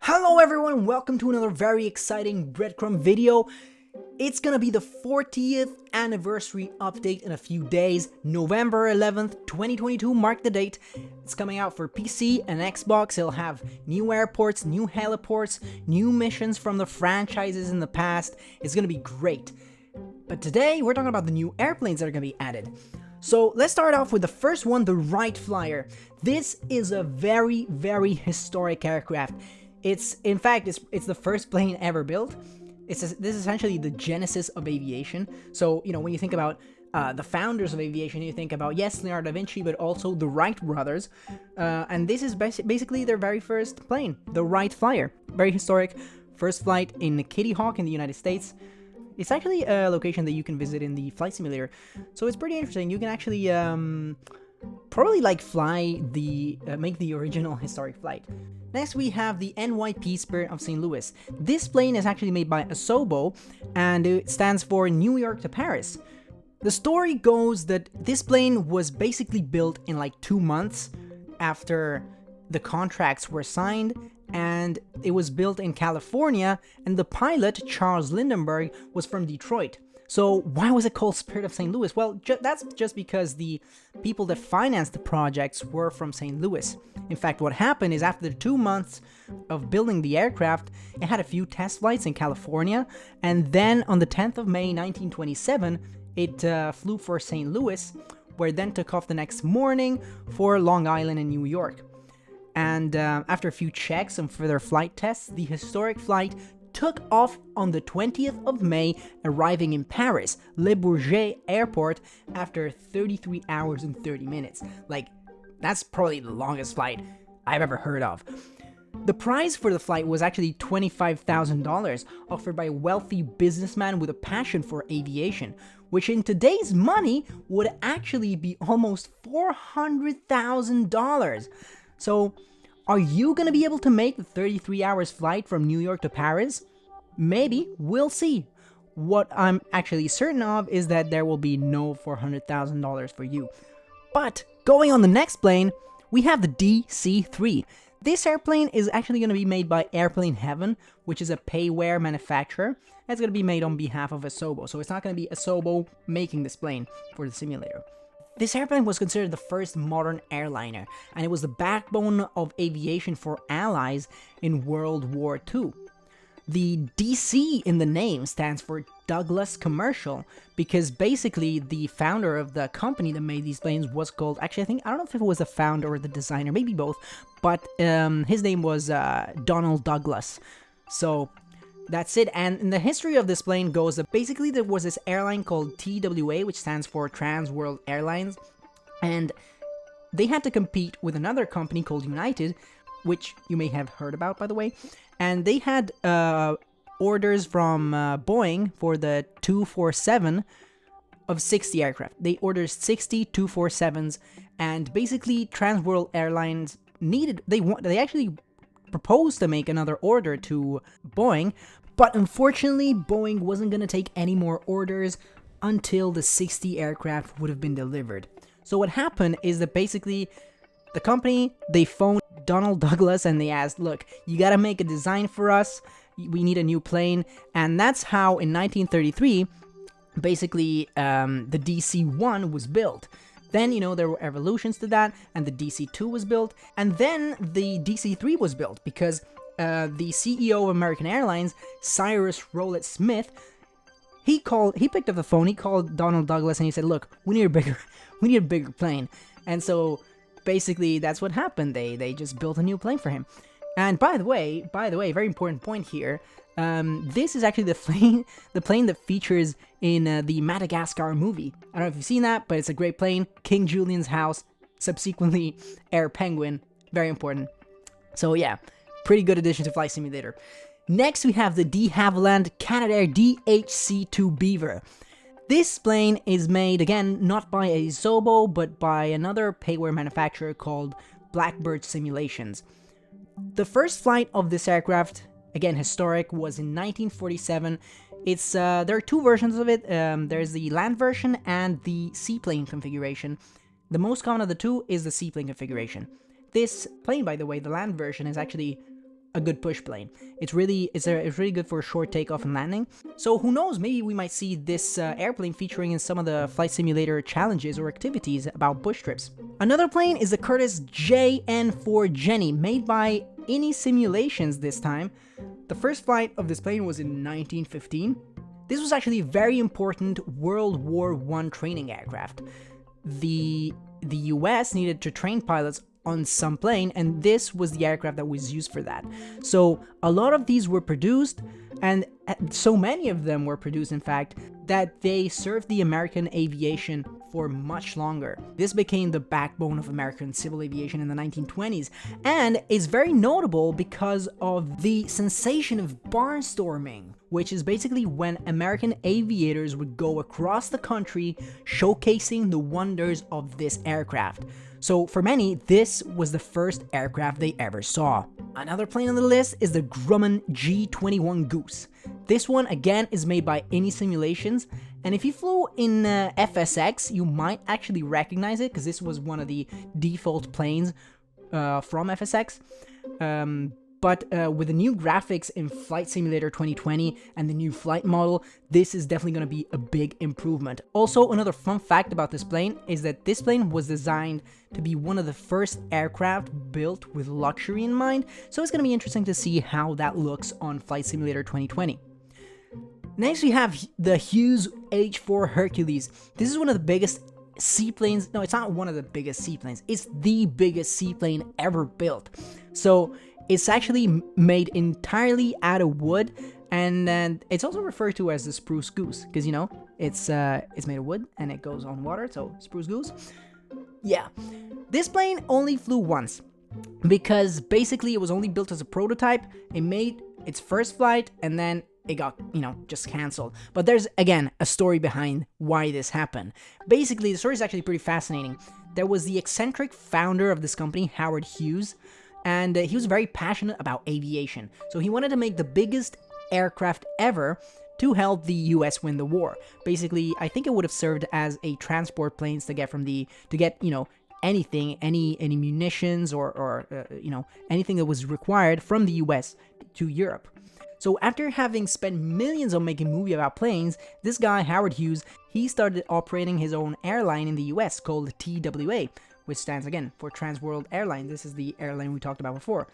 Hello everyone, welcome to another very exciting breadcrumb video. It's gonna be the 40th anniversary update in a few days. November 11th, 2022, mark the date. It's coming out for PC and Xbox. It'll have new airports, new heliports, new missions from the franchises in the past. It's gonna be great. But today, we're talking about the new airplanes that are gonna be added. So let's start off with the first one, the Wright Flyer. This is a very, very historic aircraft. In fact, it's the first plane ever built. This is essentially the genesis of aviation. So, you know, when you think about the founders of aviation, you think about, yes, Leonardo da Vinci, but also the Wright brothers. And this is basically their very first plane, the Wright Flyer. Very historic, first flight in Kitty Hawk in the United States. It's actually a location that you can visit in the flight simulator. So it's pretty interesting. You can actually probably like make the original historic flight. Next we have the NYP Spirit of St. Louis. This plane is actually made by Asobo and it stands for New York to Paris. The story goes that this plane was basically built in like 2 months after the contracts were signed, and it was built in California, and the pilot, Charles Lindenberg, was from Detroit. So why was it called Spirit of St. Louis? Well, that's just because the people that financed the projects were from St. Louis. In fact, what happened is after 2 months of building the aircraft, it had a few test flights in California, and then on the 10th of May 1927, it flew for St. Louis, where it then took off the next morning for Long Island in New York. And after a few checks and further flight tests, the historic flight took off on the 20th of May, arriving in Paris, Le Bourget Airport after 33 hours and 30 minutes. Like, that's probably the longest flight I've ever heard of. The prize for the flight was actually $25,000, offered by a wealthy businessman with a passion for aviation, which in today's money would actually be almost $400,000. So, are you going to be able to make the 33 hours flight from New York to Paris? Maybe, we'll see. What I'm actually certain of is that there will be no $400,000 for you. But, going on the next plane, we have the DC-3. This airplane is actually going to be made by Airplane Heaven, which is a payware manufacturer. It's going to be made on behalf of Asobo, so it's not going to be Asobo making this plane for the simulator. This airplane was considered the first modern airliner, and it was the backbone of aviation for Allies in World War II. The DC in the name stands for Douglas Commercial, because basically the founder of the company that made these planes was called, actually I don't know if it was the founder or the designer, maybe both, but his name was Donald Douglas. So that's it. And the history of this plane goes that basically there was this airline called TWA, which stands for Trans World Airlines, and they had to compete with another company called United, which you may have heard about, by the way, and they had orders from Boeing for the 247 of 60 aircraft. They ordered 60 247s, and basically Trans World Airlines they actually proposed to make another order to Boeing, but unfortunately Boeing wasn't going to take any more orders until the 60 aircraft would have been delivered. So what happened is that basically the company, they phoned Donald Douglas and they asked, look, you got to make a design for us, we need a new plane. And that's how in 1933 basically the DC-1 was built. Then, you know, there were evolutions to that, and the DC-2 was built, and then the DC-3 was built, because the CEO of American Airlines, Cyrus Rowlett Smith, he picked up the phone, he called Donald Douglas, and he said, look, we need a bigger plane. And so, basically, that's what happened. They just built a new plane for him. And by the way, very important point here, this is actually the plane that features in the Madagascar movie. I don't know if you've seen that, but it's a great plane. King Julian's house, subsequently Air Penguin, very important. So yeah, pretty good addition to Flight Simulator. Next we have the de Havilland Canadair DHC2 Beaver. This plane is made, again, not by Asobo, but by another payware manufacturer called Blackbird Simulations. The first flight of this aircraft, again historic, was in 1947. There are two versions of it. There's the land version and the seaplane configuration. The most common of the two is the seaplane configuration. This plane, by the way, the land version, is actually a good push plane. It's really good for short takeoff and landing. So who knows, maybe we might see this airplane featuring in some of the flight simulator challenges or activities about bush trips. Another plane is the Curtiss JN4 Jenny, made by NYP Simulations this time. The first flight of this plane was in 1915. This was actually a very important World War I training aircraft. The US needed to train pilots on some plane, and this was the aircraft that was used for that. So a lot of these were produced, and so many of them were produced, in fact, that they served the American aviation for much longer. This became the backbone of American civil aviation in the 1920s, and is very notable because of the sensation of barnstorming, which is basically when American aviators would go across the country showcasing the wonders of this aircraft. So for many, this was the first aircraft they ever saw. Another plane on the list is the Grumman G21 Goose. This one again is made by NYP Simulations, and if you flew in FSX, you might actually recognize it because this was one of the default planes from FSX. But with the new graphics in Flight Simulator 2020 and the new flight model, this is definitely going to be a big improvement. Also, another fun fact about this plane is that this plane was designed to be one of the first aircraft built with luxury in mind, so it's going to be interesting to see how that looks on Flight Simulator 2020. Next, we have the Hughes H4 Hercules. This is one of the biggest seaplanes. No, it's not one of the biggest seaplanes. It's the biggest seaplane ever built. So it's actually made entirely out of wood, and then it's also referred to as the Spruce Goose because, you know, it's made of wood and it goes on water, so Spruce Goose. Yeah, this plane only flew once because basically it was only built as a prototype. It made its first flight and then it got, you know, just canceled. But there's, again, a story behind why this happened. Basically, the story is actually pretty fascinating. There was the eccentric founder of this company, Howard Hughes, and he was very passionate about aviation. So he wanted to make the biggest aircraft ever to help the US win the war. Basically, I think it would have served as a transport planes to get you know, anything, any munitions or you know, anything that was required from the US to Europe. So after having spent millions on making a movie about planes, this guy, Howard Hughes, he started operating his own airline in the US called TWA, which stands again for Trans World Airline. This is the airline we talked about before.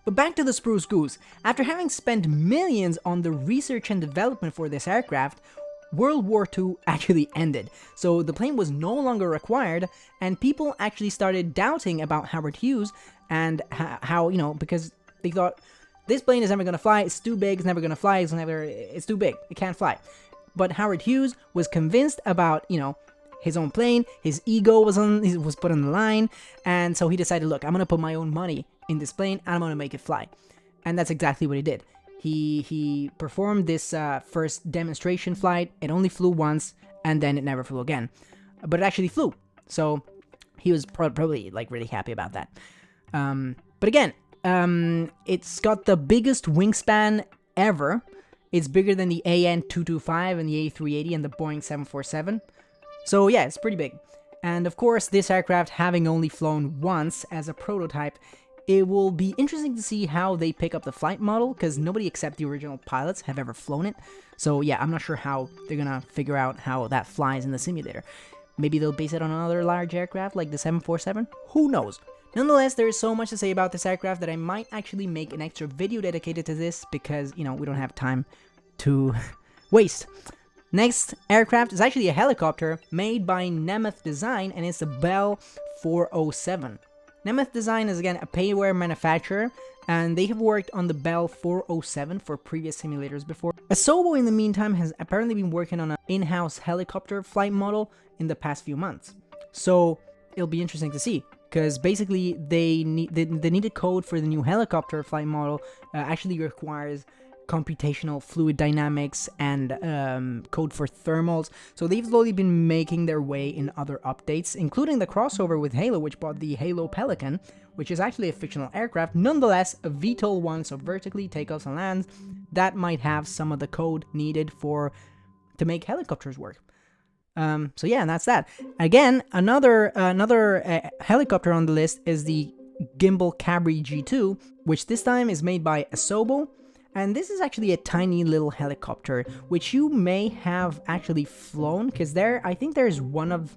But back to the Spruce Goose. After having spent millions on the research and development for this aircraft, World War II actually ended. So the plane was no longer required, and people actually started doubting about Howard Hughes and how, you know, because they thought, this plane is never going to fly, it's too big, it's never going to fly, it's too big, it can't fly. But Howard Hughes was convinced about, you know, his own plane, his ego was put on the line, and so he decided, look, I'm going to put my own money in this plane, and I'm going to make it fly. And that's exactly what he did. He performed this first demonstration flight. It only flew once, and then it never flew again. But it actually flew, so he was probably like really happy about that. But again, it's got the biggest wingspan ever. It's bigger than the AN225 and the A380 and the Boeing 747. So yeah, it's pretty big. And of course, this aircraft having only flown once as a prototype, it will be interesting to see how they pick up the flight model, because nobody except the original pilots have ever flown it. So yeah, I'm not sure how they're gonna figure out how that flies in the simulator. Maybe they'll base it on another large aircraft like the 747? Who knows? Nonetheless, there is so much to say about this aircraft that I might actually make an extra video dedicated to this because, you know, we don't have time to waste. Next aircraft is actually a helicopter made by Nemeth Design, and it's the Bell 407. Nemeth Design is again a payware manufacturer, and they have worked on the Bell 407 for previous simulators before. Asobo in the meantime has apparently been working on an in-house helicopter flight model in the past few months. So it'll be interesting to see, because basically the needed code for the new helicopter flight model actually requires computational fluid dynamics and code for thermals. So they've slowly been making their way in other updates, including the crossover with Halo, which brought the Halo Pelican, which is actually a fictional aircraft, nonetheless a VTOL one, so vertically takeoffs and lands, that might have some of the code needed to make helicopters work. So yeah, and that's that. Again, another helicopter on the list is the Gimbal Cabri G2, which this time is made by Asobo. And this is actually a tiny little helicopter, which you may have actually flown, because I think there's one of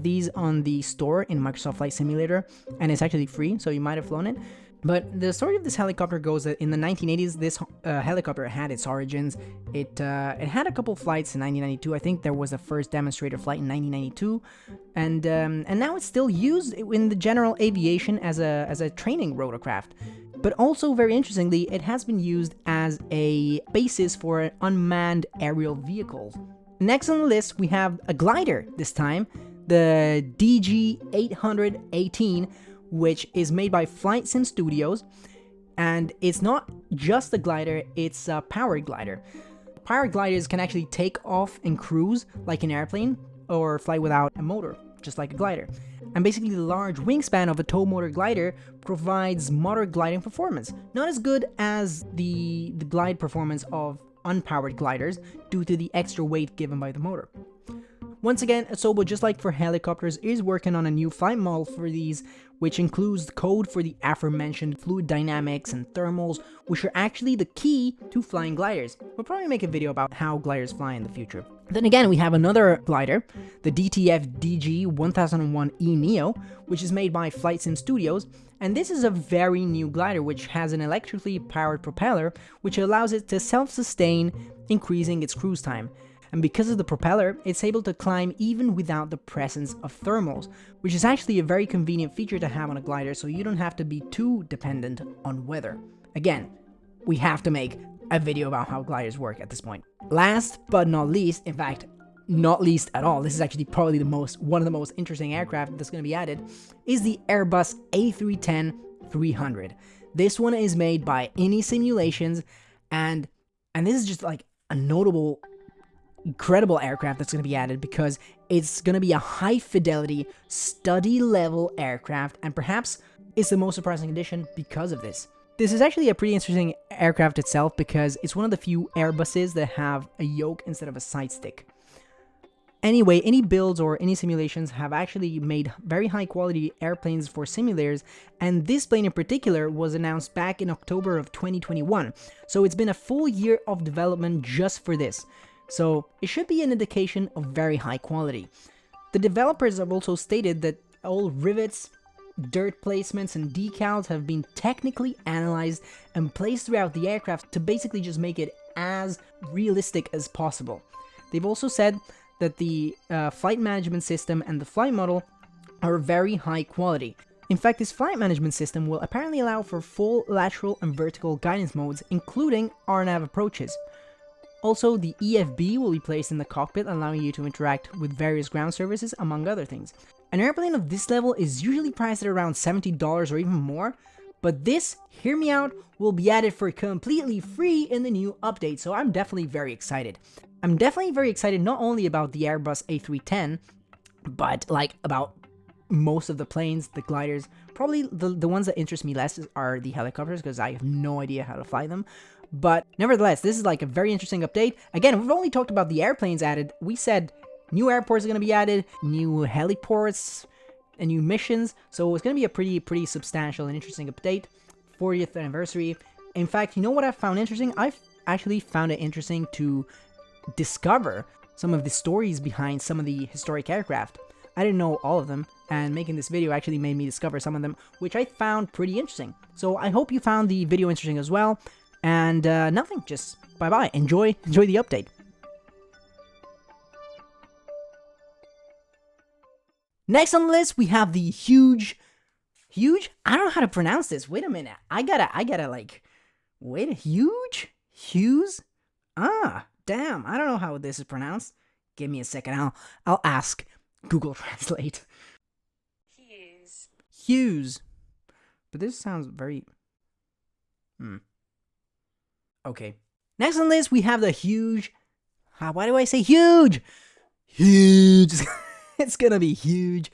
these on the store in Microsoft Flight Simulator, and it's actually free, so you might have flown it. But the story of this helicopter goes that in the 1980s, this helicopter had its origins. It had a couple flights in 1992. I think there was a first demonstrator flight in 1992, and now it's still used in the general aviation as a training rotorcraft. But also, very interestingly, it has been used as a basis for unmanned aerial vehicles. Next on the list, we have a glider this time, the DG-1001eneo, which is made by Flight Sim Studios, and it's not just a glider, it's a powered glider. Powered gliders can actually take off and cruise like an airplane, or fly without a motor, just like a glider. And basically the large wingspan of a tow motor glider provides moderate gliding performance. Not as good as the glide performance of unpowered gliders due to the extra weight given by the motor. Once again, Asobo, just like for helicopters, is working on a new flight model for these, which includes code for the aforementioned fluid dynamics and thermals, which are actually the key to flying gliders. We'll probably make a video about how gliders fly in the future. Then again, we have another glider, the DTF DG-1001eneo, which is made by Flight Sim Studios, and this is a very new glider which has an electrically powered propeller, which allows it to self-sustain, increasing its cruise time. And because of the propeller, it's able to climb even without the presence of thermals, which is actually a very convenient feature to have on a glider, so you don't have to be too dependent on weather. Again, we have to make a video about how gliders work at this point. Last but not least, in fact, not least at all, this is actually probably one of the most interesting aircraft that's going to be added, is the Airbus A310-300. This one is made by NYP Simulations, and this is just like a notable, incredible aircraft that's going to be added because it's going to be a high fidelity study level aircraft, and perhaps it's the most surprising addition because of this. This is actually a pretty interesting aircraft itself because it's one of the few Airbuses that have a yoke instead of a side stick. Anyway, any builds or any simulations have actually made very high quality airplanes for simulators, and this plane in particular was announced back in October of 2021, so it's been a full year of development just for this. So it should be an indication of very high quality. The developers have also stated that all rivets, dirt placements and decals have been technically analyzed and placed throughout the aircraft to basically just make it as realistic as possible. They've also said that the flight management system and the flight model are very high quality. In fact, this flight management system will apparently allow for full lateral and vertical guidance modes, including RNAV approaches. Also, the EFB will be placed in the cockpit, allowing you to interact with various ground services, among other things. An airplane of this level is usually priced at around $70 or even more, but this, hear me out, will be added for completely free in the new update, so I'm definitely very excited. I'm definitely very excited not only about the Airbus A310, but like about most of the planes, the gliders. Probably the ones that interest me less are the helicopters, because I have no idea how to fly them. But nevertheless, this is like a very interesting update. Again, we've only talked about the airplanes added. We said new airports are going to be added, new heliports, and new missions. So it's going to be a pretty substantial and interesting update. 40th anniversary. In fact, you know what I found interesting? I've actually found it interesting to discover some of the stories behind some of the historic aircraft. I didn't know all of them, and making this video actually made me discover some of them, which I found pretty interesting. So I hope you found the video interesting as well. And nothing, just bye-bye. Enjoy the update. Next on the list, we have the Hughes? I don't know how to pronounce this. Wait a minute. I gotta like, wait, Hughes? Ah, damn. I don't know how this is pronounced. Give me a second. I'll ask Google Translate. Hughes. But this sounds very... Okay. Next on the list, we have the Hughes. Why do I say huge? Huge. It's gonna be huge.